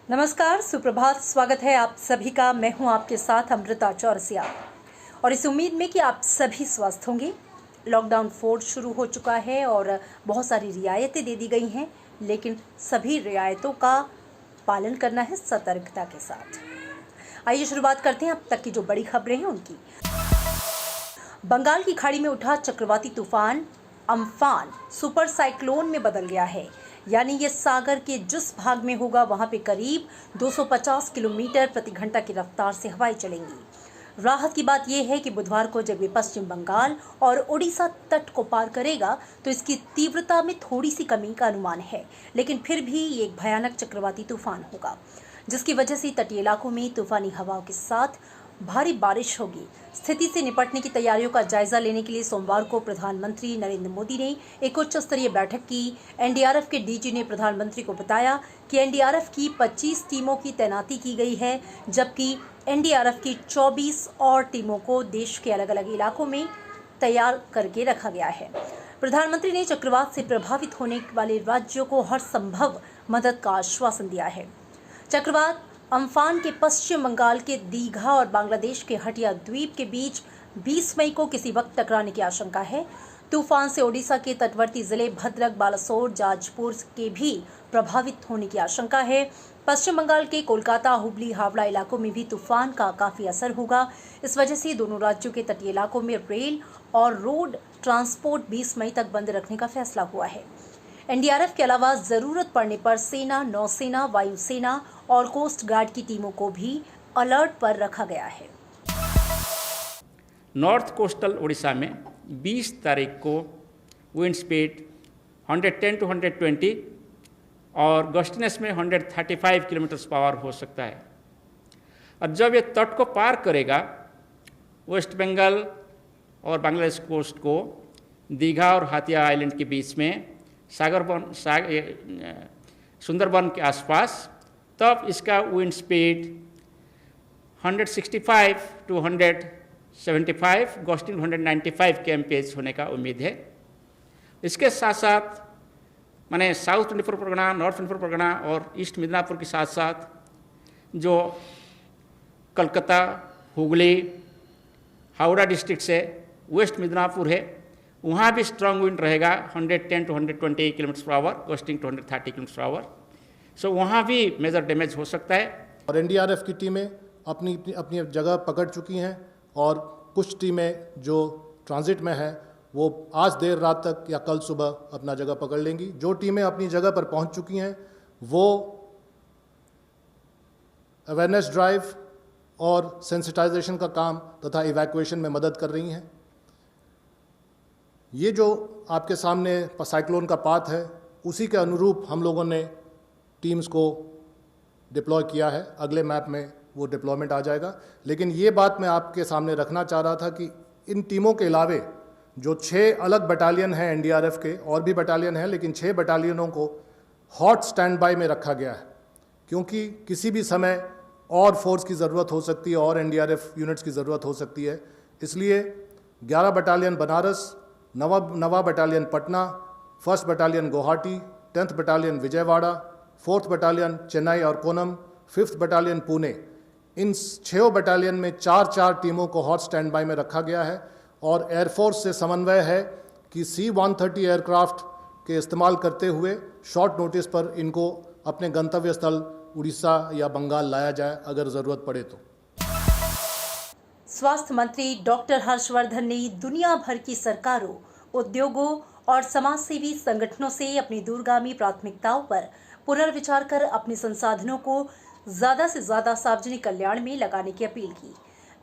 नमस्कार, सुप्रभात। स्वागत है आप सभी का। मैं हूं आपके साथ अमृता चौरसिया और इस उम्मीद में कि आप सभी स्वस्थ होंगे। लॉकडाउन 4 शुरू हो चुका है और बहुत सारी रियायतें दे दी गई हैं, लेकिन सभी रियायतों का पालन करना है सतर्कता के साथ। आइए शुरुआत करते हैं अब तक की जो बड़ी खबरें हैं उनकी। बंगाल की खाड़ी में उठा चक्रवाती तूफान अम्फान सुपर साइक्लोन में बदल गया है, यानी ये सागर के जिस भाग में होगा वहां पे करीब 250 किलोमीटर प्रति घंटा की रफ्तार से हवाएं चलेंगी। राहत की बात यह है कि बुधवार को जब ये पश्चिम बंगाल और उड़ीसा तट को पार करेगा तो इसकी तीव्रता में थोड़ी सी कमी का अनुमान है, लेकिन फिर भी ये एक भयानक चक्रवाती तूफान होगा, जिसकी वजह से तटीय इलाकों में तूफानी हवाओं के साथ भारी बारिश होगी। स्थिति से निपटने की तैयारियों का जायजा लेने के लिए सोमवार को प्रधानमंत्री नरेंद्र मोदी ने एक उच्च स्तरीय बैठक की। एनडीआरएफ के डीजी ने प्रधानमंत्री को बताया कि एनडीआरएफ की 25 टीमों की तैनाती की गई है, जबकि एनडीआरएफ की 24 और टीमों को देश के अलग अलग इलाकों में तैयार करके रखा गया है। प्रधानमंत्री ने चक्रवात से प्रभावित होने वाले राज्यों को हर संभव मदद का आश्वासन दिया है। चक्रवात अम्फान के पश्चिम बंगाल के दीघा और बांग्लादेश के हटिया द्वीप के बीच 20 मई को किसी वक्त टकराने की आशंका है। तूफान से ओडिशा के तटवर्ती जिले भद्रक, बालासोर, जाजपुर के भी प्रभावित होने की आशंका है। पश्चिम बंगाल के कोलकाता, हुबली, हावड़ा इलाकों में भी तूफान का काफी असर होगा। इस वजह से दोनों राज्यों के तटीय इलाकों में रेल और रोड ट्रांसपोर्ट 20 मई तक बंद रखने का फैसला हुआ है। एनडीआरएफ के अलावा जरूरत पड़ने पर सेना, नौसेना, वायुसेना और कोस्ट गार्ड की टीमों को भी अलर्ट पर रखा गया है। नॉर्थ कोस्टल उड़ीसा में 20 तारीख को विंड स्पीड 110 to 120 और गस्टिनेस में 135 किलोमीटर पावर हो सकता है। और जब ये तट को पार करेगा वेस्ट बंगाल और बांग्लादेश कोस्ट को दीघा और हाथिया आइलैंड के बीच में सुंदरबन के आसपास, तब इसका wind speed 165 to 175, gusting 195 kmph होने का उम्मीद है। इसके साथ साथ माने साउथ 24 परगना, नॉर्थ 24 परगना और ईस्ट मिदनापुर के साथ साथ जो कलकत्ता, हुगली, हावड़ा डिस्ट्रिक्ट से वेस्ट मिदनापुर है, वहाँ भी स्ट्रांग विंड रहेगा 110 to 120 kilometre per hour, gusting 230 kilometre per hour. So वहाँ भी मेजर डैमेज हो सकता है। और एनडीआरएफ की टीमें अपनी अपनी जगह पकड़ चुकी हैं और कुछ टीमें जो ट्रांजिट में हैं वो आज देर रात तक या कल सुबह अपना जगह पकड़ लेंगी। जो टीमें अपनी जगह पर पहुंच चुकी हैं वो अवेयरनेस ड्राइव और सेंसिटाइजेशन का काम तथा इवैक्यूएशन में मदद कर रही हैं। ये जो आपके सामने साइक्लोन का पाथ है, उसी के अनुरूप हम लोगों ने टीम्स को डिप्लॉय किया है। अगले मैप में वो डिप्लॉयमेंट आ जाएगा। लेकिन ये बात मैं आपके सामने रखना चाह रहा था कि इन टीमों के अलावे जो 6 अलग बटालियन हैं एनडीआरएफ के, और भी बटालियन हैं, लेकिन 6 बटालियनों को हॉट स्टैंड बाय में रखा गया है, क्योंकि किसी भी समय और फोर्स की ज़रूरत हो सकती है और एनडीआरएफ यूनिट्स की ज़रूरत हो सकती है। इसलिए 11 बटालियन बनारस, नवा battalion Patna, 1st battalion Guwahati, 10th battalion Vijayawada, 4th battalion Chennai और कोनम, 5th बटालियन पुणे, इन 6 बटालियन में 4 टीमों को हॉट स्टैंड बाय में रखा गया है। और एयरफोर्स से समन्वय है कि C-130 एयरक्राफ्ट के इस्तेमाल करते हुए शॉर्ट नोटिस पर इनको अपने गंतव्य स्थल उड़ीसा या बंगाल लाया जाए अगर ज़रूरत पड़े तो। स्वास्थ्य मंत्री डॉक्टर हर्षवर्धन ने दुनिया भर की सरकारों, उद्योगों और समाजसेवी संगठनों से अपनी दूरगामी प्राथमिकताओं पर पुनर्विचार कर अपने संसाधनों को ज्यादा से ज्यादा सार्वजनिक कल्याण में लगाने की अपील की।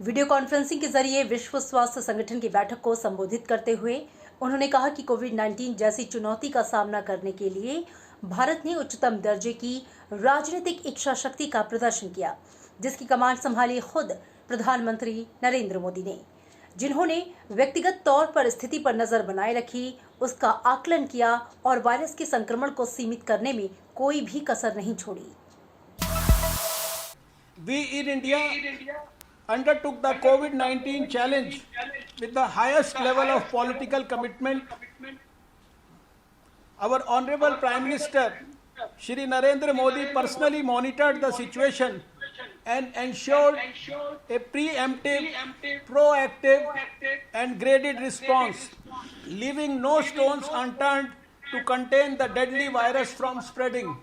वीडियो कॉन्फ्रेंसिंग के जरिए विश्व स्वास्थ्य संगठन की बैठक को संबोधित करते हुए उन्होंने कहा कि कोविड-19 जैसी चुनौती का सामना करने के लिए भारत ने उच्चतम दर्जे की राजनीतिक इच्छा शक्ति का प्रदर्शन किया, जिसकी कमान संभाली खुद प्रधानमंत्री नरेंद्र मोदी ने, जिन्होंने व्यक्तिगत तौर पर स्थिति पर नजर बनाए रखी, उसका आकलन किया और वायरस के संक्रमण को सीमित करने में कोई भी कसर नहीं छोड़ी। We in India undertook the COVID-19 challenge with the highest level of political commitment. Our Honorable Prime Minister Shri Narendra Modi personally monitored the situation and ensured a preemptive, proactive, and graded response, leaving no stones unturned to contain the deadly virus from spreading.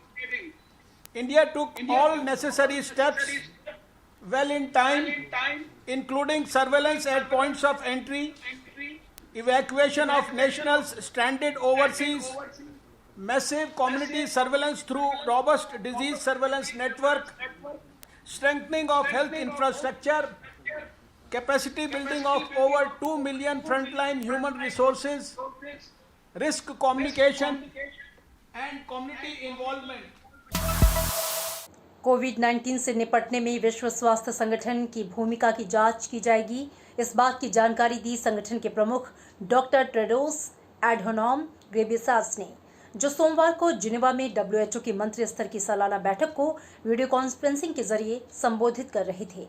India took all necessary steps well in time, including surveillance at points of entry, evacuation of nationals stranded overseas, massive community surveillance through robust disease surveillance network, strengthening of health infrastructure, capacity building of over 2 million frontline human resources, risk communication, and community involvement. कोविड-19 से निपटने में विश्व स्वास्थ्य संगठन की भूमिका की जांच की जाएगी। इस बात की जानकारी दी संगठन के प्रमुख डॉक्टर टेड्रोस एडहानोम घेब्रेयेसस ने, जो सोमवार को जिनेवा में WHO की मंत्री स्तर की सालाना बैठक को वीडियो कॉन्फ्रेंसिंग के जरिए संबोधित कर रहे थे।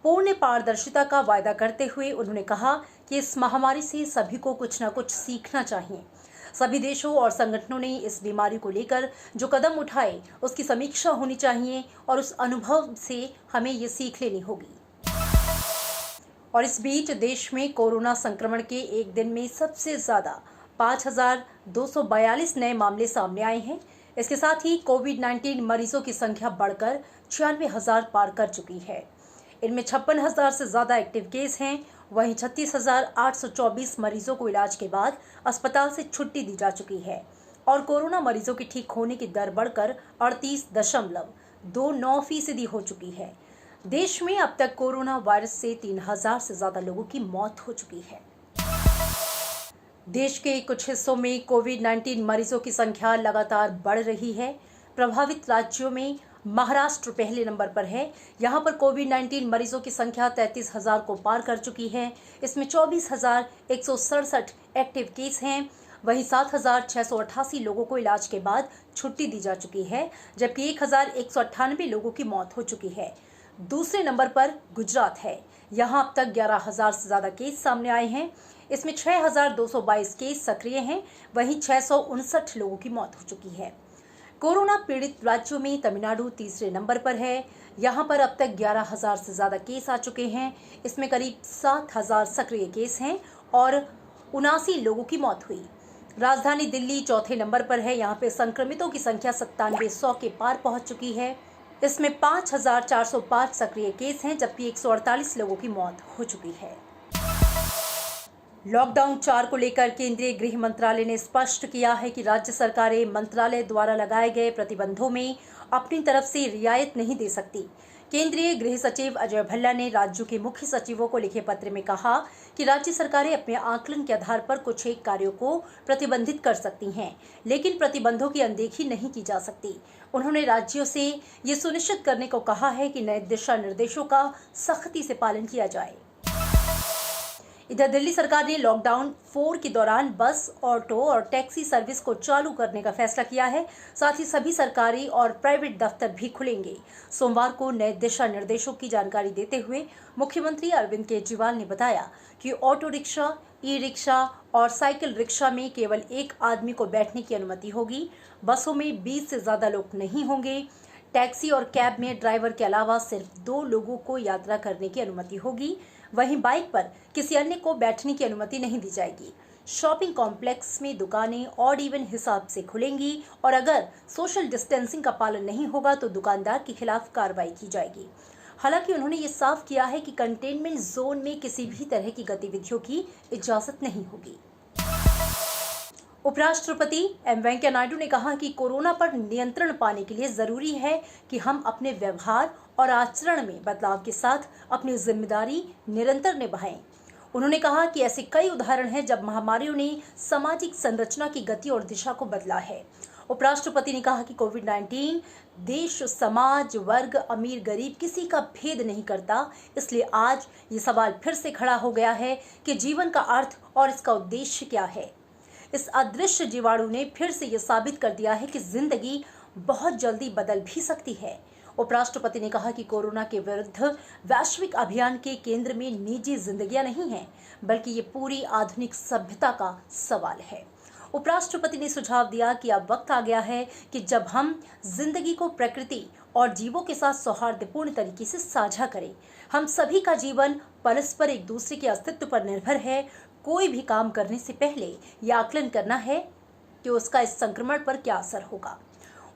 पूर्ण पारदर्शिता का वायदा करते हुए उन्होंने कहा कि इस महामारी से सभी को कुछ न कुछ सीखना चाहिए। सभी देशों और संगठनों ने इस बीमारी को लेकर जो कदम उठाए उसकी समीक्षा होनी चाहिए और उस अनुभव से हमें ये सीख लेनी होगी। और इस बीच देश में कोरोना संक्रमण के एक दिन में सबसे ज्यादा 5,242 नए मामले सामने आए हैं। इसके साथ ही कोविड-19 मरीजों की संख्या बढ़कर 96,000 पार कर चुकी है। इनमें 56,000 से ज्यादा एक्टिव केस हैं। वहीं 36,824 मरीजों को इलाज के बाद अस्पताल से छुट्टी दी जा चुकी है और कोरोना मरीजों की ठीक होने की दर बढ़कर 38.29% हो चुकी है। देश में अब तक कोरोना वायरस से 3,000 से ज्यादा लोगों की मौत हो चुकी है। देश के कुछ हिस्सों में कोविड-19 मरीजों की संख्या लगातार बढ़ रही है। प्रभावित राज्यों में महाराष्ट्र पहले नंबर पर है। यहां पर कोविड-19 मरीजों की संख्या 33,000 को पार कर चुकी है। इसमें 24,167 एक्टिव केस हैं। वहीं 7,688 लोगों को इलाज के बाद छुट्टी दी जा चुकी है, जबकि 1,198 लोगों की मौत हो चुकी है। दूसरे नंबर पर गुजरात है। यहां अब तक 11,000 से ज्यादा केस सामने आए हैं। इसमें 6,222 केस सक्रिय हैं। वहीं 659 लोगों की मौत हो चुकी है। कोरोना पीड़ित राज्यों में तमिलनाडु तीसरे नंबर पर है। यहां पर अब तक 11,000 से ज्यादा केस आ चुके हैं। इसमें करीब 7,000 सक्रिय केस हैं और 79 लोगों की मौत हुई। राजधानी दिल्ली चौथे नंबर पर है। यहां पे संक्रमितों की संख्या 9700 के पार पहुंच चुकी है। इसमें 5,405 सक्रिय केस हैं, जबकि 148 लोगों की मौत हो चुकी है। लॉकडाउन 4 को लेकर केंद्रीय गृह मंत्रालय ने स्पष्ट किया है कि राज्य सरकारें मंत्रालय द्वारा लगाए गए प्रतिबंधों में अपनी तरफ से रियायत नहीं दे सकती। केंद्रीय गृह सचिव अजय भल्ला ने राज्यों के मुख्य सचिवों को लिखे पत्र में कहा कि राज्य सरकारें अपने आकलन के आधार पर कुछ एक कार्यों को प्रतिबंधित कर सकती हैं, लेकिन प्रतिबंधों की अनदेखी नहीं की जा सकती। उन्होंने राज्यों से ये सुनिश्चित करने को कहा है कि नए दिशा निर्देशों का सख्ती से पालन किया जाए। इधर दिल्ली सरकार ने लॉकडाउन 4 के दौरान बस, ऑटो और टैक्सी सर्विस को चालू करने का फैसला किया है। साथ ही सभी सरकारी और प्राइवेट दफ्तर भी खुलेंगे। सोमवार को नए दिशा निर्देशों की जानकारी देते हुए मुख्यमंत्री अरविंद केजरीवाल ने बताया कि ऑटो रिक्शा, ई रिक्शा और साइकिल रिक्शा में केवल एक आदमी को बैठने की अनुमति होगी। बसों में 20 से ज्यादा लोग नहीं होंगे। टैक्सी और कैब में ड्राइवर के अलावा सिर्फ 2 लोगों को यात्रा करने की अनुमति होगी। वहीं बाइक पर किसी अन्य को बैठने की अनुमति नहीं दी जाएगी। शॉपिंग कॉम्प्लेक्स में दुकानें ऑड इवन हिसाब से खुलेंगी और अगर सोशल डिस्टेंसिंग का पालन नहीं होगा तो दुकानदार के खिलाफ कार्रवाई की जाएगी। हालांकि उन्होंने ये साफ किया है कि कंटेनमेंट जोन में किसी भी तरह की गतिविधियों की इजाजत नहीं होगी। उपराष्ट्रपति एम वेंकैया नायडू ने कहा कि कोरोना पर नियंत्रण पाने के लिए जरूरी है कि हम अपने व्यवहार और आचरण में बदलाव के साथ अपनी जिम्मेदारी निरंतर निभाएं। उन्होंने कहा कि ऐसे कई उदाहरण हैं जब महामारियों ने सामाजिक संरचना की गति और दिशा को बदला है। उपराष्ट्रपति ने कहा कि कोविड-19 देश, समाज, वर्ग, अमीर, गरीब किसी का भेद नहीं करता। इसलिए आज ये सवाल फिर से खड़ा हो गया है कि जीवन का अर्थ और इसका उद्देश्य क्या है। इस अदृश्य जीवाणु ने फिर से ये साबित कर दिया है कि जिंदगी बहुत जल्दी बदल भी सकती है। उपराष्ट्रपति ने कहा कि कोरोना के विरुद्ध वैश्विक अभियान के केंद्र में निजी जिंदगियां नहीं हैं, बल्कि ये पूरी आधुनिक सभ्यता का सवाल है। उपराष्ट्रपति ने सुझाव दिया कि अब वक्त आ गया है कि जब हम जिंदगी को प्रकृति और जीवों के साथ सौहार्दपूर्ण तरीके से साझा करें। हम सभी का जीवन परस्पर एक दूसरे के अस्तित्व पर निर्भर है। कोई भी काम करने से पहले यह आकलन करना है कि उसका इस संक्रमण पर क्या असर होगा।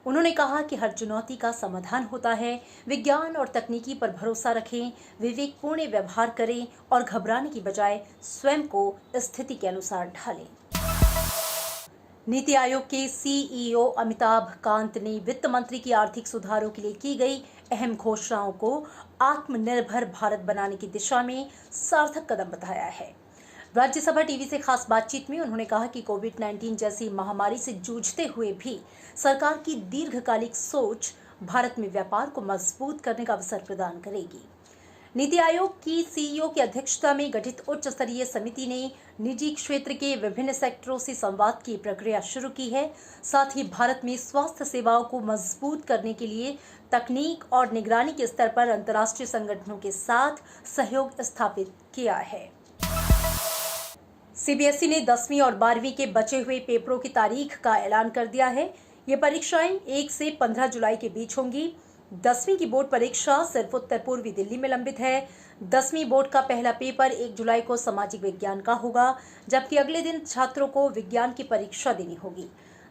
उन्होंने कहा कि हर चुनौती का समाधान होता है। विज्ञान और तकनीकी पर भरोसा रखें, विवेकपूर्ण व्यवहार करें और घबराने की बजाय स्वयं को स्थिति के अनुसार ढालें। नीति आयोग के सीईओ अमिताभ कांत ने वित्त मंत्री की आर्थिक सुधारों के लिए की गई अहम घोषणाओं को आत्मनिर्भर भारत बनाने की दिशा में सार्थक कदम बताया है। राज्यसभा टीवी से खास बातचीत में उन्होंने कहा कि कोविड-19 जैसी महामारी से जूझते हुए भी सरकार की दीर्घकालिक सोच भारत में व्यापार को मजबूत करने का अवसर प्रदान करेगी। नीति आयोग की सीईओ की अध्यक्षता में गठित उच्च स्तरीय समिति ने निजी क्षेत्र के विभिन्न सेक्टरों से संवाद की प्रक्रिया शुरू की है। साथ ही भारत में स्वास्थ्य सेवाओं को मजबूत करने के लिए तकनीक और निगरानी के स्तर पर अंतर्राष्ट्रीय संगठनों के साथ सहयोग स्थापित किया है। सीबीएसई ने 10वीं और 12वीं के बचे हुए पेपरों की तारीख का ऐलान कर दिया है। ये परीक्षाएं 1 से 15 जुलाई के बीच होंगी। 10वीं की बोर्ड परीक्षा सिर्फ उत्तर पूर्वी दिल्ली में लंबित है। 10वीं बोर्ड का पहला पेपर 1 जुलाई को सामाजिक विज्ञान का होगा, जबकि अगले दिन छात्रों को विज्ञान की परीक्षा देनी होगी।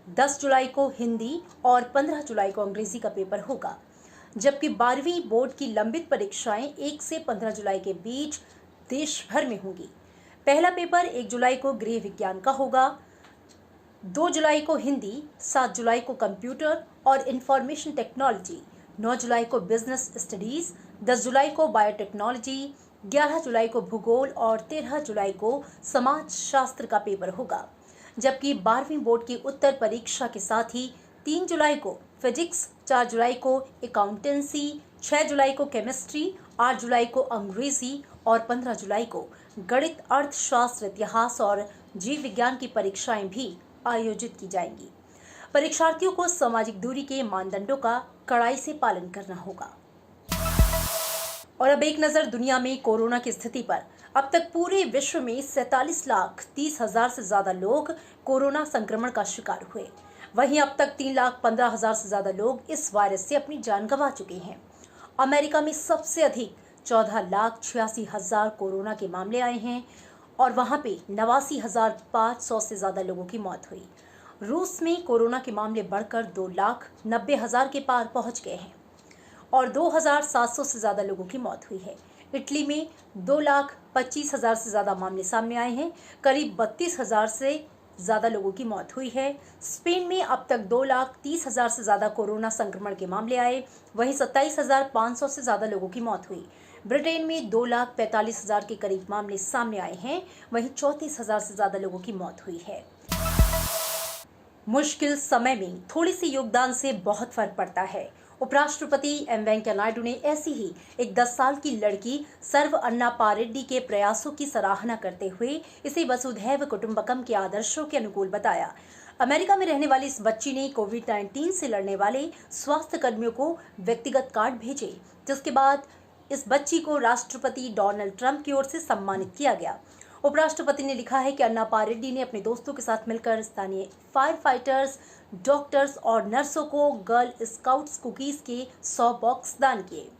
10 जुलाई को हिंदी और 15 जुलाई को अंग्रेजी का पेपर होगा, जबकि 12वीं बोर्ड की लंबित परीक्षाएं 1 से 15 जुलाई के बीच देश भर में होंगी। पहला पेपर 1 जुलाई को गृह विज्ञान का होगा, 2 जुलाई को हिंदी, 7 जुलाई को कंप्यूटर और इंफॉर्मेशन टेक्नोलॉजी, 9 जुलाई को बिजनेस स्टडीज, 10 जुलाई को बायोटेक्नोलॉजी, 11 जुलाई को भूगोल और 13 जुलाई को समाज शास्त्र का पेपर होगा। जबकि 12वीं बोर्ड की उत्तर परीक्षा के साथ ही 3 जुलाई को फिजिक्स, 4 जुलाई को अकाउंटेंसी, 6 जुलाई को केमिस्ट्री, 8 जुलाई को अंग्रेजी और 15 जुलाई को गणित, अर्थशास्त्र, इतिहास और जीव विज्ञान की परीक्षाएं भी आयोजित की जाएंगी। परीक्षार्थियों को सामाजिक दूरी के मानदंडों का कड़ाई से पालन करना होगा। और अब एक नजर दुनिया में कोरोना की स्थिति पर। अब तक पूरे विश्व में 47,30,000 से ज्यादा लोग कोरोना संक्रमण का शिकार हुए। वहीं अब तक 3,15,000 से ज्यादा लोग इस वायरस से अपनी जान गंवा चुके हैं। अमेरिका में सबसे अधिक 14,86,000 कोरोना के मामले आए हैं और वहां पे 89,500 से ज्यादा लोगों की मौत हुई। रूस में कोरोना के मामले बढ़कर 2,90,000 के पार पहुंच गए हैं और 2,700 से ज्यादा लोगों की मौत हुई है। इटली में 2,25,000 से ज्यादा मामले सामने आए हैं, करीब 32,000 से ज्यादा लोगों की मौत हुई है। स्पेन में अब तक 2,30,000 से ज्यादा कोरोना संक्रमण के मामले आए, वहीं 27,500 से ज्यादा लोगों की मौत हुई। ब्रिटेन में 2,45,000 के करीब मामले सामने आए हैं, वहीं 34,000 से ज्यादा लोगों की मौत हुई है। मुश्किल समय में थोड़ी सी योगदान से बहुत फर्क पड़ता है। उपराष्ट्रपति एम वेंकैया नायडू ने ऐसी ही एक 10 साल की लड़की सर्व अन्नापा रेड्डी के प्रयासों की सराहना करते हुए इसे वसुधैव कुटुंबकम के आदर्शों के अनुकूल बताया। अमेरिका में रहने वाली इस बच्ची ने कोविड-19 से लड़ने वाले स्वास्थ्य कर्मियों को व्यक्तिगत कार्ड भेजे, जिसके बाद इस बच्ची को राष्ट्रपति डोनाल्ड ट्रंप की ओर से सम्मानित किया गया। उपराष्ट्रपति ने लिखा है कि अन्नापा रेड्डी ने अपने दोस्तों के साथ मिलकर स्थानीय फायर फाइटर्स, डॉक्टर्स और नर्सों को गर्ल स्काउट्स कुकीज के 100 बॉक्स दान किए।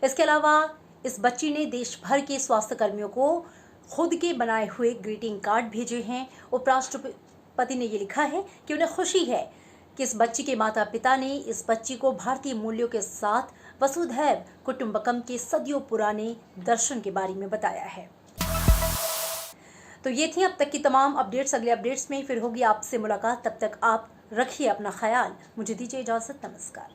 इसके अलावा इस बच्ची ने देश भर के स्वास्थ्य कर्मियों को खुद के बनाए हुए ग्रीटिंग कार्ड भेजे हैं। उपराष्ट्रपति ने ये लिखा है कि उन्हें खुशी है कि इस बच्ची के माता पिता ने इस बच्ची को भारतीय मूल्यों के साथ वसुधैव कुटुंबकम के सदियों पुराने दर्शन के बारे में बताया है। तो ये थी अब तक की तमाम अपडेट्स। अगले अपडेट्स में फिर होगी आपसे मुलाकात। तब तक आप रखिए अपना ख्याल। मुझे दीजिए इजाजत। नमस्कार।